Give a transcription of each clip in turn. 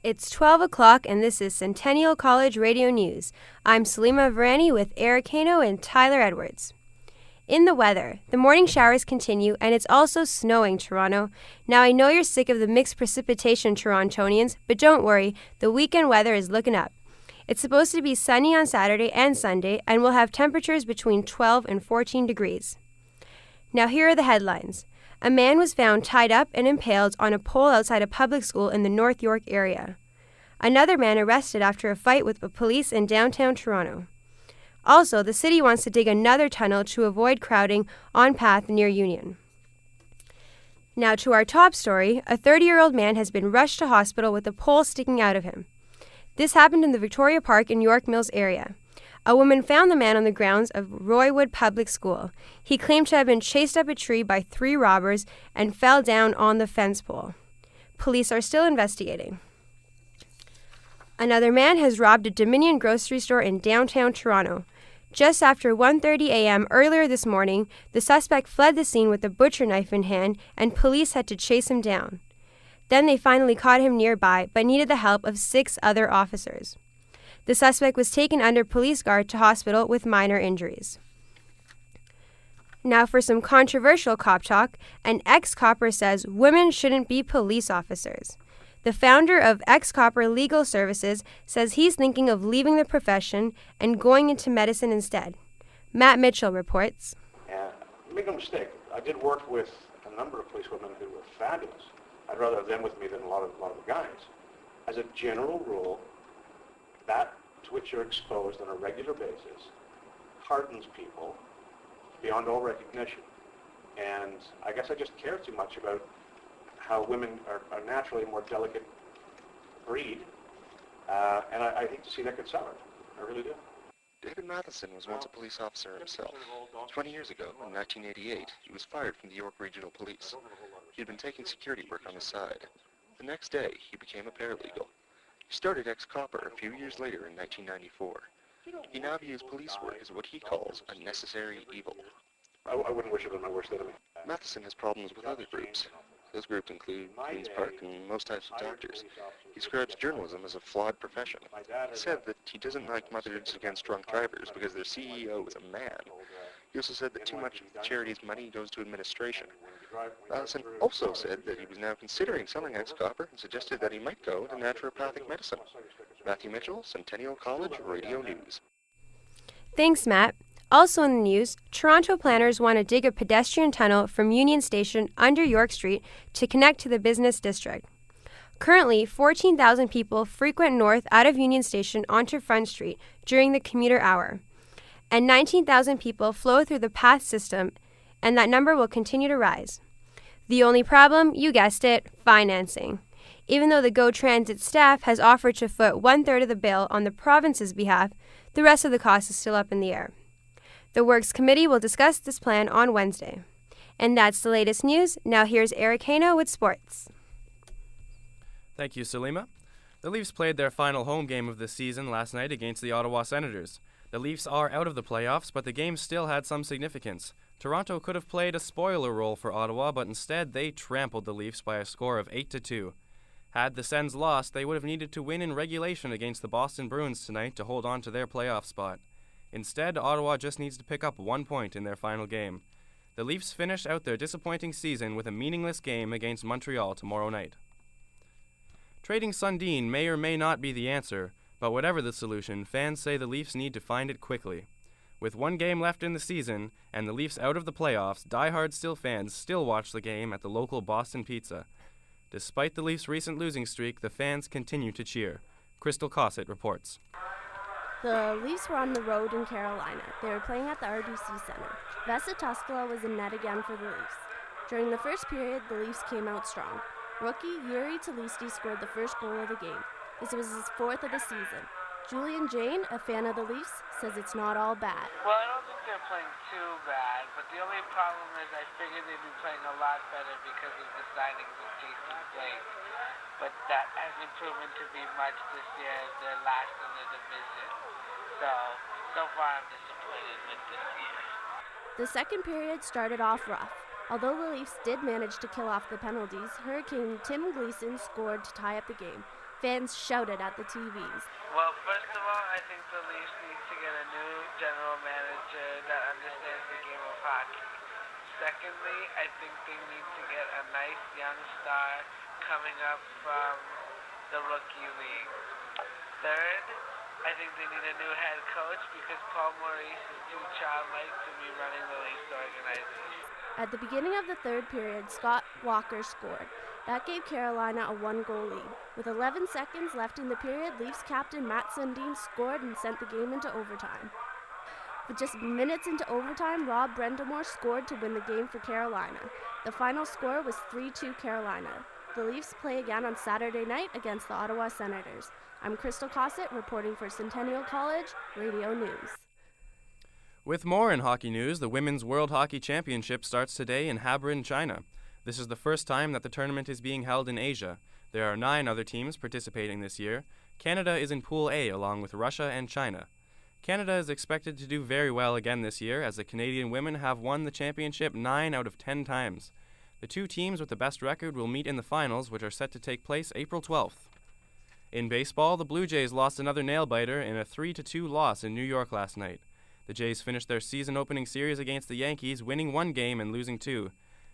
It's 12 o'clock and this is Centennial College Radio News. I'm Salima Virani with Eric Heino and Tyler Edwards. In the weather, the morning showers continue and it's also snowing, Toronto. Now I know you're sick of the mixed precipitation, Torontonians, but don't worry, the weekend weather is looking up. It's supposed to be sunny on Saturday and Sunday and we'll have temperatures between 12 and 14 degrees. Now here are the headlines. A man was found tied up and impaled on a pole outside a public school in the North York area. Another man arrested after a fight with the police in downtown Toronto. Also, the city wants to dig another tunnel to avoid crowding on path near Union. Now to our top story, a 30-year-old man has been rushed to hospital with a pole sticking out of him. This happened in the Victoria Park in York Mills area. A woman found the man on the grounds of Roywood Public School. He claimed to have been chased up a tree by 3 robbers and fell down on the fence pole. Police are still investigating. Another man has robbed a Dominion grocery store in downtown Toronto. Just after 1:30 a.m. earlier this morning, the suspect fled the scene with a butcher knife in hand and police had to chase him down. Then they finally caught him nearby but needed the help of 6 other officers. The suspect was taken under police guard to hospital with minor injuries. Now for some controversial cop talk, an ex-copper says women shouldn't be police officers. The founder of Ex-Copper Legal Services says he's thinking of leaving the profession and going into medicine instead. Matt Mitchell reports. Make no mistake, I did work with a number of policewomen who were fabulous. I'd rather have them with me than a lot of the guys. As a general rule, that to which you're exposed on a regular basis hardens people beyond all recognition. And I guess I just care too much about how women are naturally a more delicate breed, and I hate to see that get soured. I really do. David Matheson was once a police officer himself. 20 years ago, in 1988, he was fired from the York Regional Police. He had been taking security work on the side. The next day, he became a paralegal. He started ex-copper a few years later in 1994. He now views police work as what he calls a necessary evil. I wouldn't wish it on my worst enemy. Matheson has problems with other groups. Those groups include Queen's Park and most types of doctors. He describes journalism as a flawed profession. He said that he doesn't like Mothers Against Drunk Drivers because their CEO is a man. He also said that too much of the charity's money goes to administration. Matheson also said that he was now considering selling ex-copper and suggested that he might go to naturopathic medicine. Matthew Mitchell, Centennial College Radio News. Thanks, Matt. Also in the news, Toronto planners want to dig a pedestrian tunnel from Union Station under York Street to connect to the business district. Currently, 14,000 people frequent north out of Union Station onto Front Street during the commuter hour, and 19,000 people flow through the path system, and that number will continue to rise. The only problem, you guessed it, financing. Even though the GO Transit staff has offered to foot 1/3 of the bill on the province's behalf, the rest of the cost is still up in the air. The Works Committee will discuss this plan on Wednesday. And that's the latest news. Now here's Eric Heino with sports. Thank you, Salima. The Leafs played their final home game of the season last night against the Ottawa Senators. The Leafs are out of the playoffs, but the game still had some significance. Toronto could have played a spoiler role for Ottawa, but instead they trampled the Leafs by a score of 8-2. Had the Sens lost, they would have needed to win in regulation against the Boston Bruins tonight to hold on to their playoff spot. Instead, Ottawa just needs to pick up 1 point in their final game. The Leafs finish out their disappointing season with a meaningless game against Montreal tomorrow night. Trading Sundin may or may not be the answer, but whatever the solution, fans say the Leafs need to find it quickly. With 1 game left in the season and the Leafs out of the playoffs, diehard Still fans still watch the game at the local Boston Pizza. Despite the Leafs' recent losing streak, the fans continue to cheer. Crystal Cossett reports. The Leafs were on the road in Carolina. They were playing at the RDC Center. Vesa Toskala was in net again for the Leafs. During the first period, the Leafs came out strong. Rookie Yuri Talisti scored the first goal of the game. This was his 4th of the season. Julian Jane, a fan of the Leafs, says it's not all bad. Well, I don't think they're playing too bad, but the only problem is I figured they'd be playing a lot better because of the signings of Jason Blake. But that hasn't proven to be much this year as they're last in the division. So far I'm disappointed with this year. The second period started off rough. Although the Leafs did manage to kill off the penalties, Hurricane Tim Gleason scored to tie up the game. fans shouted at the TVs. Well, first of all, I think the Leafs need to get a new general manager that understands the game of hockey. Secondly, I think they need to get a nice young star coming up from the rookie league. Third, I think they need a new head coach because Paul Maurice is too childlike to be running the Leafs organization. At the beginning of the third period, Scott Walker scored. That gave Carolina a 1-goal lead. With 11 seconds left in the period, Leafs captain Matt Sundin scored and sent the game into overtime. With just minutes into overtime, Rob Brendamore scored to win the game for Carolina. The final score was 3-2 Carolina. The Leafs play again on Saturday night against the Ottawa Senators. I'm Crystal Cossett reporting for Centennial College Radio News. With more in hockey news, the Women's World Hockey Championship starts today in Habron, China. This is the first time that the tournament is being held in Asia. There are 9 other teams participating this year. Canada is in Pool A along with Russia and China. Canada is expected to do very well again this year as the Canadian women have won the championship 9 out of 10 times. The 2 teams with the best record will meet in the finals, which are set to take place April 12th. In baseball, the Blue Jays lost another nail-biter in a 3-2 loss in New York last night. The Jays finished their season-opening series against the Yankees, winning 1 game and losing 2.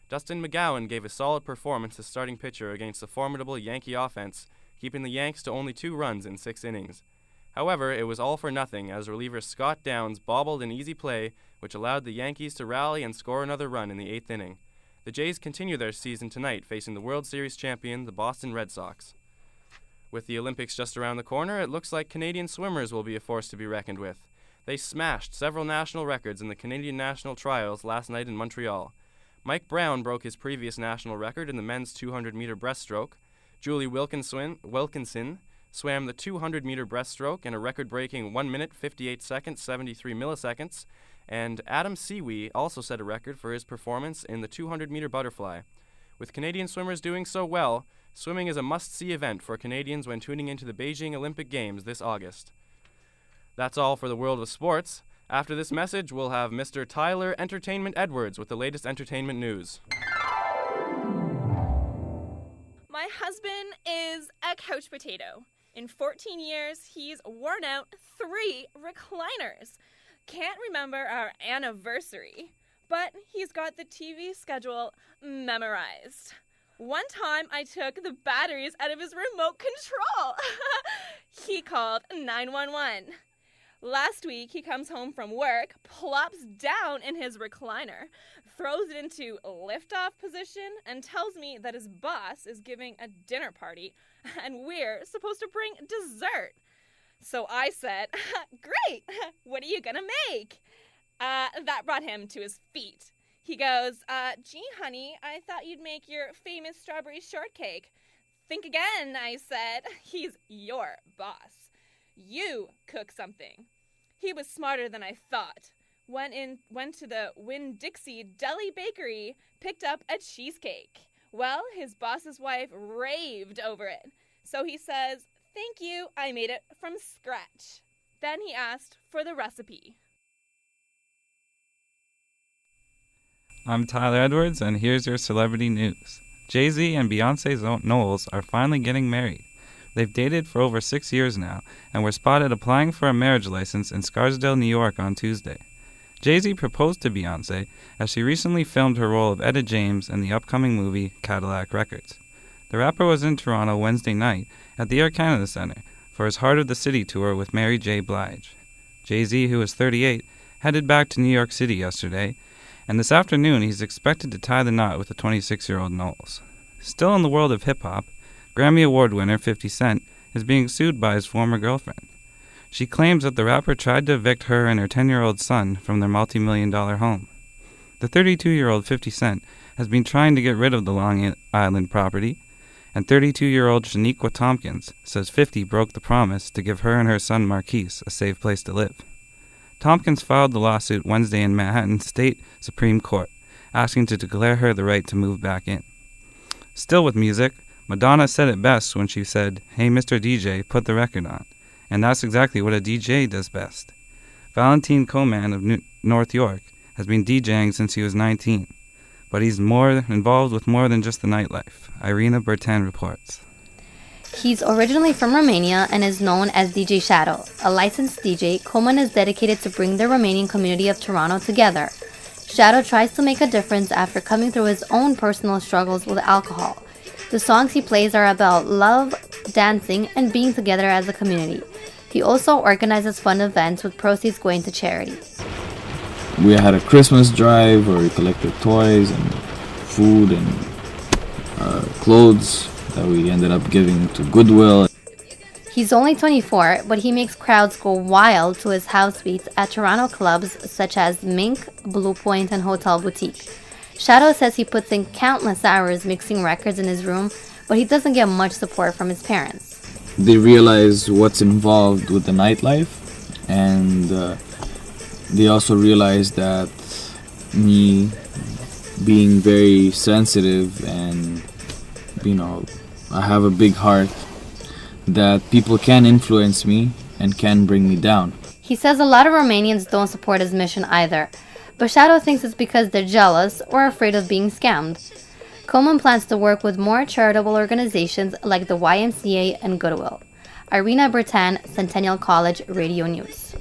Dustin McGowan gave a solid performance as starting pitcher against the formidable Yankee offense, keeping the Yanks to only 2 runs in 6 innings. However, it was all for nothing as reliever Scott Downs bobbled an easy play, which allowed the Yankees to rally and score another run in the 8th inning. The Jays continue their season tonight, facing the World Series champion, the Boston Red Sox. With the Olympics just around the corner, it looks like Canadian swimmers will be a force to be reckoned with. They smashed several national records in the Canadian national trials last night in Montreal. Mike Brown broke his previous national record in the men's 200-meter breaststroke. Julie Wilkinson swam the 200-meter breaststroke in a record-breaking 1 minute, 58 seconds, 73 milliseconds, and Adam Seawee also set a record for his performance in the 200-meter butterfly. With Canadian swimmers doing so well, swimming is a must-see event for Canadians when tuning into the Beijing Olympic Games this August. That's all for the world of sports. After this message, we'll have Mr. Tyler Entertainment Edwards with the latest entertainment news. My husband is a couch potato. In 14 years, he's worn out 3 recliners. Can't remember our anniversary, but he's got the TV schedule memorized. One time, I took the batteries out of his remote control. He called 911. Last week, he comes home from work, plops down in his recliner, throws it into liftoff position, and tells me that his boss is giving a dinner party, and we're supposed to bring dessert. So I said, "Great, what are you gonna make?" That brought him to his feet. He goes, "Gee, honey, I thought you'd make your famous strawberry shortcake." "Think again," I said. "He's your boss. You cook something." He was smarter than I thought. Went to the Winn-Dixie Deli Bakery, picked up a cheesecake. Well, his boss's wife raved over it. So he says, "Thank you, I made it from scratch." Then he asked for the recipe. I'm Tyler Edwards, and here's your celebrity news. Jay-Z and Beyonce Knowles are finally getting married. They've dated for over 6 years now, and were spotted applying for a marriage license in Scarsdale, New York on Tuesday. Jay-Z proposed to Beyonce as she recently filmed her role of Etta James in the upcoming movie Cadillac Records. The rapper was in Toronto Wednesday night at the Air Canada Centre for his Heart of the City tour with Mary J. Blige. Jay-Z, who is 38, headed back to New York City yesterday, and this afternoon he's expected to tie the knot with the 26-year-old Knowles. Still in the world of hip-hop, Grammy Award winner 50 Cent is being sued by his former girlfriend. She claims that the rapper tried to evict her and her 10-year-old son from their multi-million-dollar home. The 32-year-old 50 Cent has been trying to get rid of the Long Island property, and 32-year-old Shaniqua Tompkins says 50 broke the promise to give her and her son Marquise a safe place to live. Tompkins filed the lawsuit Wednesday in Manhattan State Supreme Court, asking to declare her the right to move back in. Still with music, Madonna said it best when she said, "Hey, Mr. DJ, put the record on." And that's exactly what a DJ does best. Valentine Coman of North York has been DJing since he was 19, but he's more involved with more than just the nightlife. Irina Bertin reports. He's originally from Romania and is known as DJ Shadow. A licensed DJ, Coleman is dedicated to bring the Romanian community of Toronto together. Shadow tries to make a difference after coming through his own personal struggles with alcohol. The songs he plays are about love, dancing, and being together as a community. He also organizes fun events with proceeds going to charity. We had a Christmas drive where we collected toys and food and clothes that we ended up giving to Goodwill. He's only 24, but he makes crowds go wild to his house beats at Toronto clubs such as Mink, Blue Point, and Hotel Boutique. Shadow says he puts in countless hours mixing records in his room, but he doesn't get much support from his parents. They realize what's involved with the nightlife, and they also realize that me being very sensitive and, I have a big heart, that people can influence me and can bring me down. He says a lot of Romanians don't support his mission either, but Shadow thinks it's because they're jealous or afraid of being scammed. Coleman plans to work with more charitable organizations like the YMCA and Goodwill. Irina Bertan, Centennial College Radio News.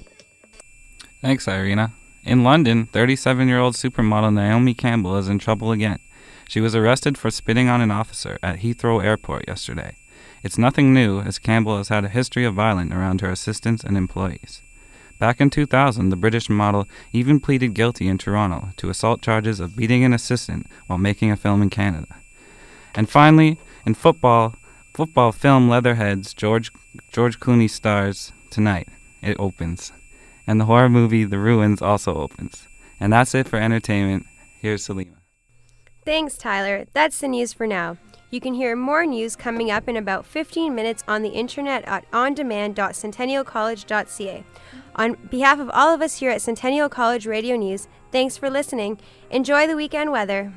Thanks, Irina. In London, 37-year-old supermodel Naomi Campbell is in trouble again. She was arrested for spitting on an officer at Heathrow Airport yesterday. It's nothing new, as Campbell has had a history of violence around her assistants and employees. Back in 2000, the British model even pleaded guilty in Toronto to assault charges of beating an assistant while making a film in Canada. And finally, in football film Leatherheads, George Clooney stars tonight. It opens. And the horror movie The Ruins also opens. And that's it for entertainment. Here's Salima. Thanks, Tyler. That's the news for now. You can hear more news coming up in about 15 minutes on the internet at ondemand.centennialcollege.ca. On behalf of all of us here at Centennial College Radio News, thanks for listening. Enjoy the weekend weather.